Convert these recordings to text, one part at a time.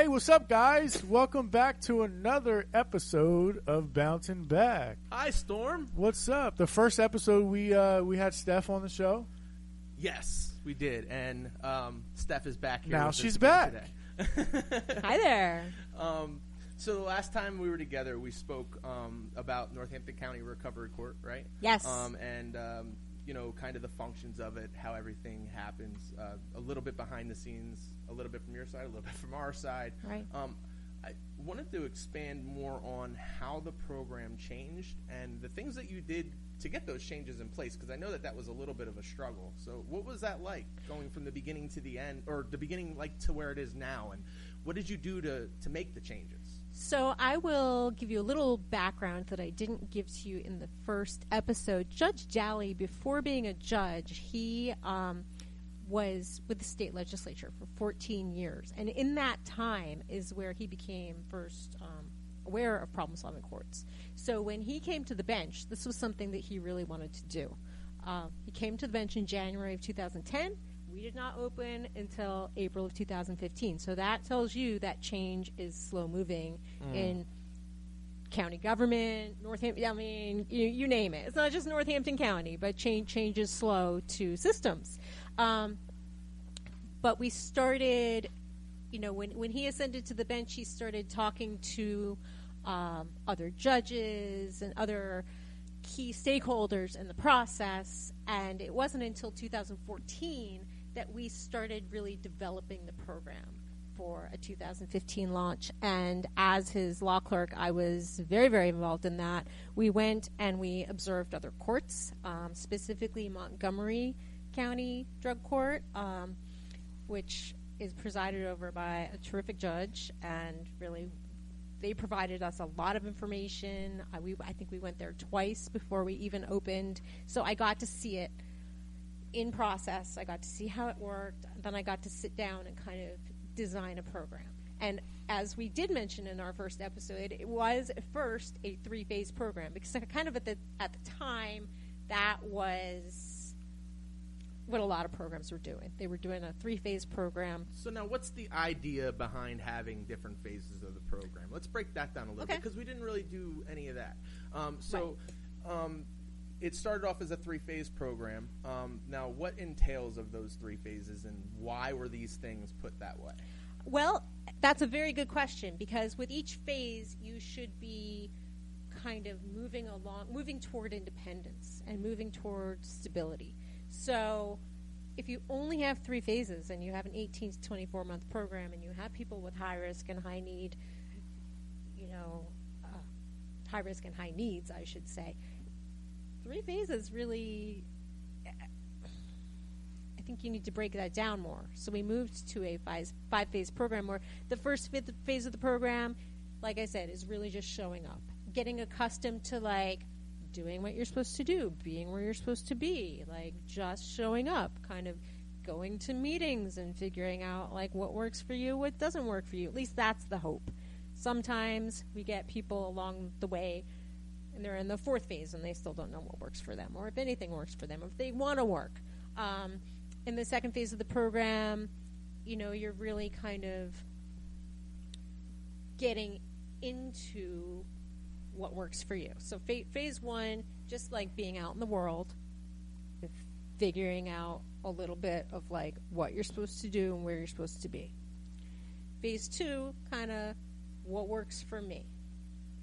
Hey, what's up, guys? Welcome back to another episode of Bouncing Back. Hi, Storm. What's up? The first episode we had Steph on the show. Yes, we did, and Steph is back here. Now with she's us back. Today. Hi there. So the last time we were together, we spoke about Northampton County Recovery Court, right? Yes. And kind of the functions of it, how everything happens, a little bit behind the scenes, a little bit from your side, a little bit from our side. Right. I wanted to expand more on how the program changed and the things that you did to get those changes in place, because I know that was a little bit of a struggle. So what was that like, going from the beginning to the end, or the beginning like to where it is now, and what did you do to make the changes? So I will give you a little background that I didn't give to you in the first episode. Judge Jolly, before being a judge, he was with the state legislature for 14 years. And in that time is where he became first aware of problem-solving courts. So when he came to the bench, this was something that he really wanted to do. He came to the bench in January of 2010. We did not open until April of 2015. So that tells you that change is slow-moving in county government, Northampton, I mean, you name it. It's not just Northampton County, but change is slow to systems. But we started, when he ascended to the bench, he started talking to other judges and other key stakeholders in the process, and it wasn't until 2014 that we started really developing the program for a 2015 launch. And as his law clerk, I was very, very involved in that. We went and we observed other courts, specifically Montgomery County Drug Court, which is presided over by a terrific judge, and really they provided us a lot of information. I think we went there twice before we even opened, so I got to see it in process. I got to see how it worked. Then I got to sit down and kind of design a program. And as we did mention in our first episode, it was at first a 3-phase program, because kind of at the time, that was what a lot of programs were doing. They were doing a 3-phase program. So now what's the idea behind having different phases of the program? Let's break that down a little bit, because we didn't really do any of that. It started off as a 3-phase program. Now, what entails of those 3 phases, and why were these things put that way? Well, that's a very good question, because with each phase, you should be kind of moving toward independence and moving toward stability. So if you only have 3 phases and you have an 18 to 24-month program and you have people with high risk and high need, high risk and high needs, I should say, 3 phases really, I think you need to break that down more. So we moved to a 5-phase program where the first phase of the program, like I said, is really just showing up, getting accustomed to doing what you're supposed to do, being where you're supposed to be, just showing up, kind of going to meetings and figuring out what works for you, what doesn't work for you. At least that's the hope. Sometimes we get people along the way and they're in the 4th phase and they still don't know what works for them, or if anything works for them, if they want to work. In the 2nd phase of the program, you're really kind of getting into what works for you. So phase 1, just like being out in the world, figuring out a little bit of what you're supposed to do and where you're supposed to be. Phase 2, kind of what works for me.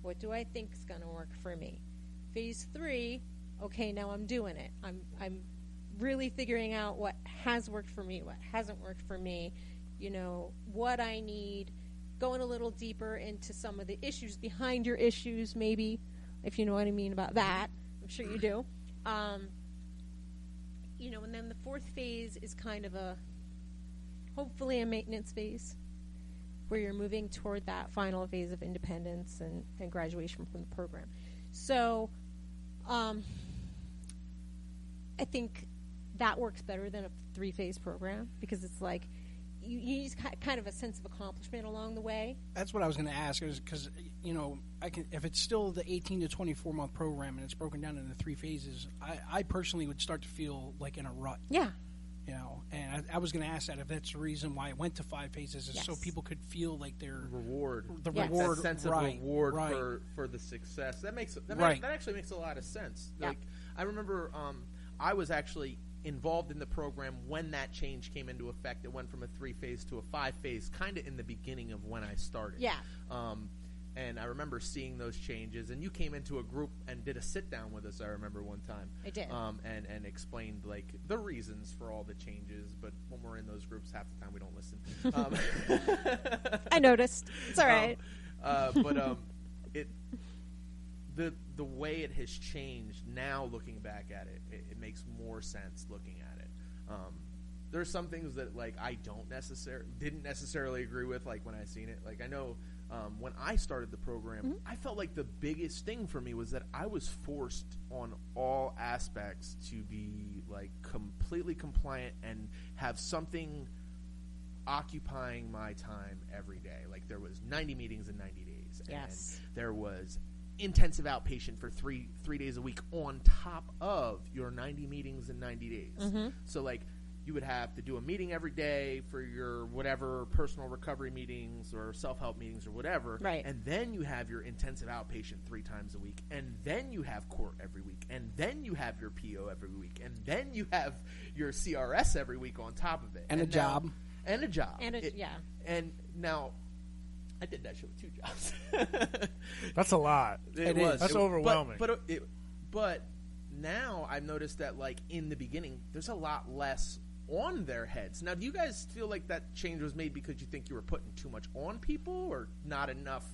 What do I think is going to work for me? Phase 3, okay, now I'm doing it. I'm really figuring out what has worked for me, what hasn't worked for me, what I need, going a little deeper into some of the issues behind your issues, maybe, if you know what I mean about that. I'm sure you do. And then the 4th phase is kind of hopefully a maintenance phase, where you're moving toward that final phase of independence and graduation from the program. So I think that works better than a 3-phase program, because it's you need kind of a sense of accomplishment along the way. That's what I was going to ask, because if it's still the 18 to 24-month program and it's broken down into 3 phases, I personally would start to feel like in a rut. Yeah. You know, and I was going to ask that if that's the reason why it went to 5 phases, is so people could feel like their reward, reward, that sense of reward for the success. That actually makes a lot of sense. Yeah. Like I remember, I was actually involved in the program when that change came into effect. It went from a 3-phase to a 5-phase, kind of in the beginning of when I started. Yeah. And I remember seeing those changes. And you came into a group and did a sit-down with us, I remember one time. I did. And explained, like, the reasons for all the changes. But when we're in those groups, half the time we don't listen. I noticed. It's all right. The way it has changed, now looking back at it, it makes more sense looking at it. There are some things that, like, I didn't necessarily agree with, like, when I seen it. Like, I know... when I started the program, I felt like the biggest thing for me was that I was forced on all aspects to be like completely compliant and have something occupying my time every day. Like there was 90 meetings in 90 days. Yes. And there was intensive outpatient for three days a week on top of your 90 meetings in 90 days. So like you would have to do a meeting every day for your whatever personal recovery meetings or self-help meetings or whatever. Right. And then you have your intensive outpatient 3 times a week. And then you have court every week. And then you have your PO every week. And then you have your CRS every week on top of it. And a job. And a job. Yeah. And now, I did that shit with 2 jobs. That's a lot. It was. That's overwhelming. But now I've noticed that, like, in the beginning, there's a lot less on their heads. Now, do you guys feel like that change was made because you think you were putting too much on people or not enough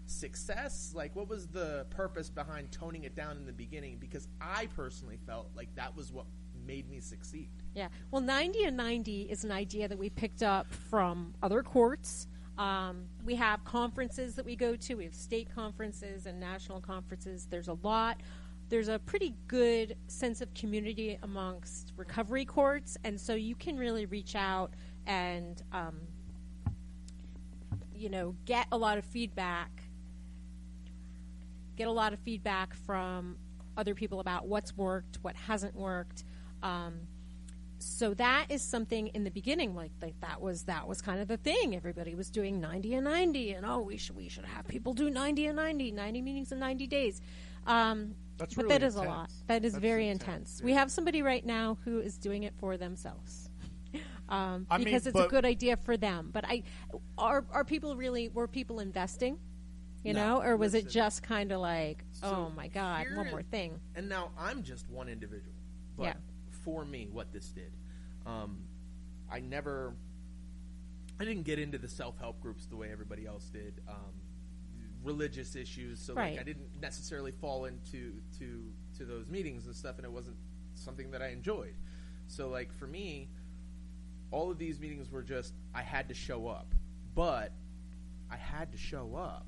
success? Like, what was the purpose behind toning it down in the beginning? Because I personally felt like that was what made me succeed. Yeah. Well, 90 and 90 is an idea that we picked up from other courts. We have conferences that we go to. We have state conferences and national conferences. There's a pretty good sense of community amongst recovery courts, and so you can really reach out and, get a lot of feedback. Get a lot of feedback from other people about what's worked, what hasn't worked. So that is something in the beginning, like that was kind of the thing. Everybody was doing 90 and 90, and we should have people do 90 and 90 meetings in 90 days. That's but really that is intense. a lot. That's very intense. Yeah. We have somebody right now who is doing it for themselves because it's but a good idea for them. But are people investing? Or was it just kind of like, oh my God, one more thing? And now I'm just one individual, but for me, what this did, I didn't get into the self-help groups the way everybody else did. Religious issues, so right. like I didn't necessarily fall into those meetings and stuff, and it wasn't something that I enjoyed. So like for me, all of these meetings were just I had to show up, but I had to show up,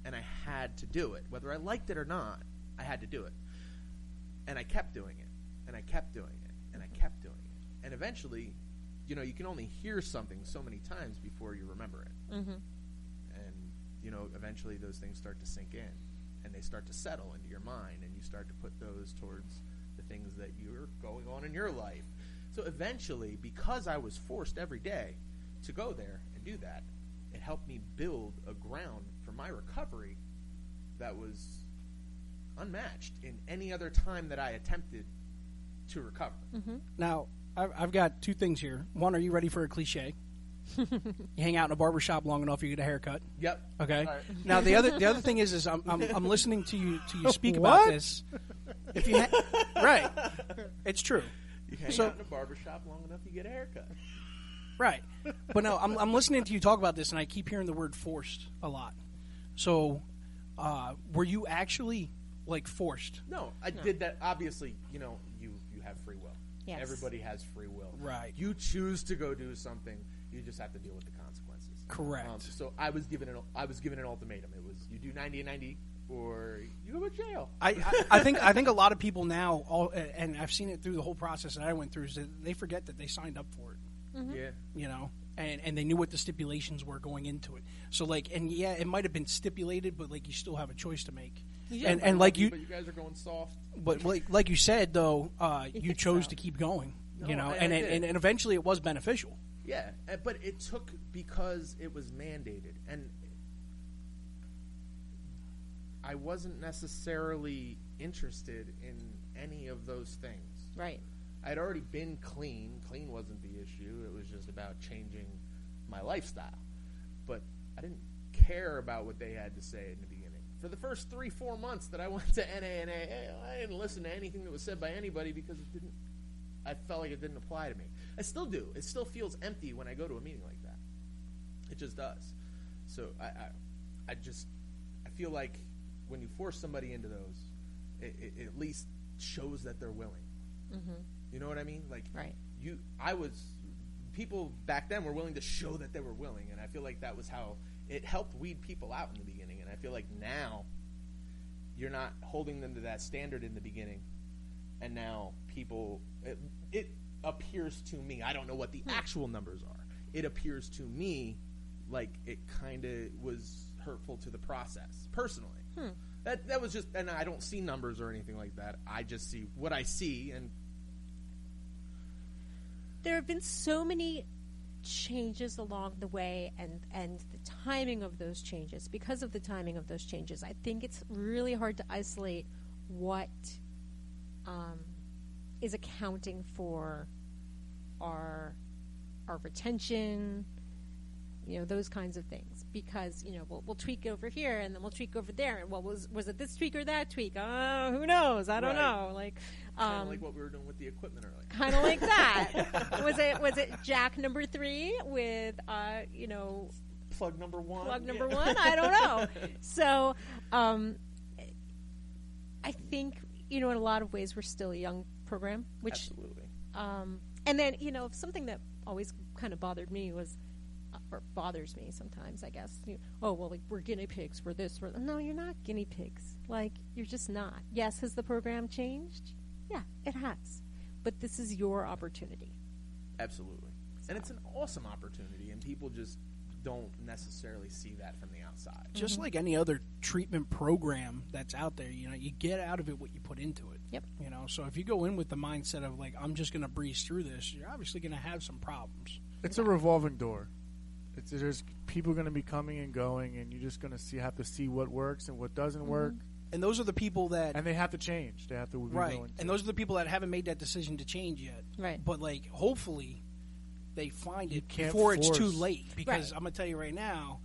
and I had to do it, whether I liked it or not. I had to do it, and I kept doing it, and I kept doing it, and I kept doing it, and eventually, you can only hear something so many times before you remember it. Mm-hmm. Eventually those things start to sink in and they start to settle into your mind and you start to put those towards the things that you're going on in your life. So eventually, because I was forced every day to go there and do that, it helped me build a ground for my recovery that was unmatched in any other time that I attempted to recover. Mm-hmm. Now, I've got 2 things here. One, are you ready for a cliche? You hang out in a barbershop long enough, you get a haircut. Yep. Okay. Right. Now the other thing is I'm listening to you speak What? about this. If you right, it's true. You hang out in a barbershop long enough, you get a haircut. Right. But no, I'm listening to you talk about this, and I keep hearing the word forced a lot. So, were you actually like forced? No, I did that. Obviously, you have free will. Yes. Everybody has free will. Right. You choose to go do something. You just have to deal with the consequences. Correct. So I was given an ultimatum. It was you do 90 and 90 or you go to jail. I think a lot of people now, and I've seen it through the whole process that I went through, is that they forget that they signed up for it. Mm-hmm. Yeah. And they knew what the stipulations were going into it. So it might have been stipulated, but like you still have a choice to make. Yeah. And like but you guys are going soft. But like you said though, you chose to keep going. No, you know, I and did. and eventually it was beneficial. Yeah, but it took because it was mandated, and I wasn't necessarily interested in any of those things. Right. I'd already been clean. Clean wasn't the issue. It was just about changing my lifestyle. But I didn't care about what they had to say in the beginning. For the first 3-4 months that I went to NA, I didn't listen to anything that was said by anybody because I felt like it didn't apply to me. I still do. It still feels empty when I go to a meeting like that. It just does. So I feel like when you force somebody into those, it at least shows that they're willing. Mm-hmm. You know what I mean? Like, right. People back then were willing to show that they were willing, and I feel like that was how it helped weed people out in the beginning. And I feel like now you're not holding them to that standard in the beginning, and now people, it appears to me, I don't know what the actual numbers are, it appears to me like it kind of was hurtful to the process, personally. That was just, and I don't see numbers or anything like that. I just see what I see, and there have been so many changes along the way, and the timing of those changes. Because of the timing of those changes, I think it's really hard to isolate what is accounting for our retention, those kinds of things. Because we'll tweak over here, and then we'll tweak over there, and was it this tweak or that tweak? Who knows? I don't know. Like kind of like what we were doing with the equipment earlier. Kind of like that. Was it jack number 3 with plug number 1? Plug number 1. I don't know. So I think in a lot of ways we're still a young program, which absolutely. And then something that always kind of bothered me was. Or bothers me sometimes, I guess. Like we're guinea pigs for this. No, you're not guinea pigs. Like, you're just not. Yes, has the program changed? Yeah, it has. But this is your opportunity. Absolutely. So. And it's an awesome opportunity, and people just don't necessarily see that from the outside. Just like any other treatment program that's out there, you get out of it what you put into it. Yep. So if you go in with the mindset of, like, I'm just going to breeze through this, you're obviously going to have some problems. It's a revolving door. There's people going to be coming and going, and you're just going to have to see what works and what doesn't work. And those are the people that... And they have to change. They have to be willing to. And those are the people that haven't made that decision to change yet. Right. But, like, hopefully they find it can't before force. it's too late. Because I'm going to tell you right now,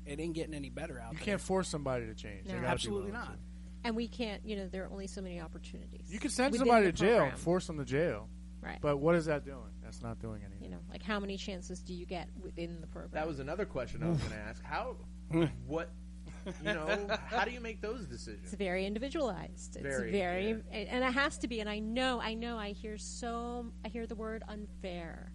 it ain't getting any better out there. You can't force somebody to change. No. Absolutely not. And we can't, there are only so many opportunities. You can send somebody to jail, force them to jail. Right. But what is that doing? That's not doing anything. Like, how many chances do you get within the program? That was another question I was going to ask. How do you make those decisions? It's very individualized. It's very and it has to be. And I know. I hear the word unfair.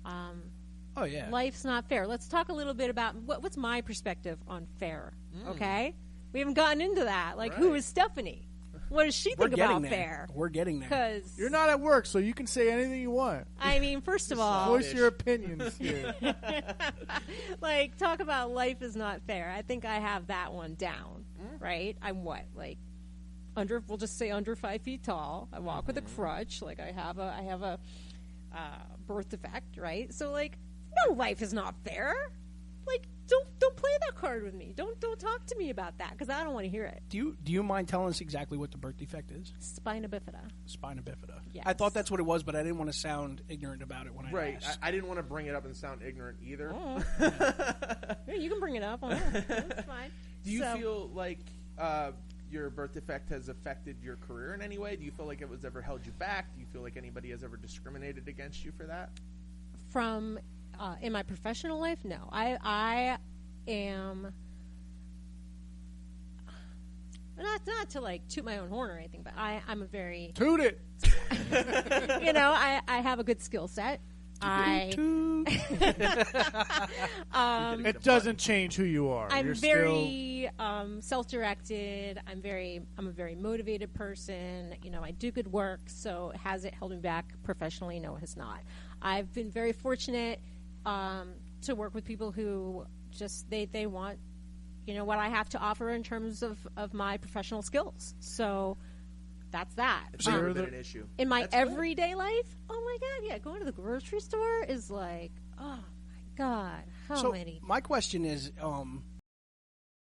Oh yeah. Life's not fair. Let's talk a little bit about what's my perspective on fair. Okay, we haven't gotten into that. Like, who is Stephanie? What does she think about fair? We're getting there. Because you're not at work, so you can say anything you want. I mean, first of all, voice your opinions here. Like, talk about life is not fair. I think I have that one down. Right? I'm what, like, we'll just say under 5 feet tall. I walk with a crutch. Like, I have a birth defect. Right? So, like, no, life is not fair. Like, don't play that card with me. Don't talk to me about that, because I don't want to hear it. Do you mind telling us exactly what the birth defect is? Spina bifida. Spina bifida. Yes. I thought that's what it was, but I didn't want to sound ignorant about it when I asked. I didn't want to bring it up and sound ignorant either. Yeah, you can bring it up. That's fine. Do you feel like your birth defect has affected your career in any way? Do you feel like it was ever held you back? Do you feel like anybody has ever discriminated against you for that? From in my professional life, no. I am not to like toot my own horn or anything, but I'm a very toot it. I have a good skill set. It doesn't change who you are. I'm very self-directed. I'm a very motivated person. I do good work. So has it held me back professionally? No, it has not. I've been very fortunate to work with people who just they want what I have to offer in terms of my professional skills. So that's that. It's So never you're been the- an issue. In my That's good. everyday life, oh my god, yeah, going to the grocery store is like, oh my god, how So many? my question is,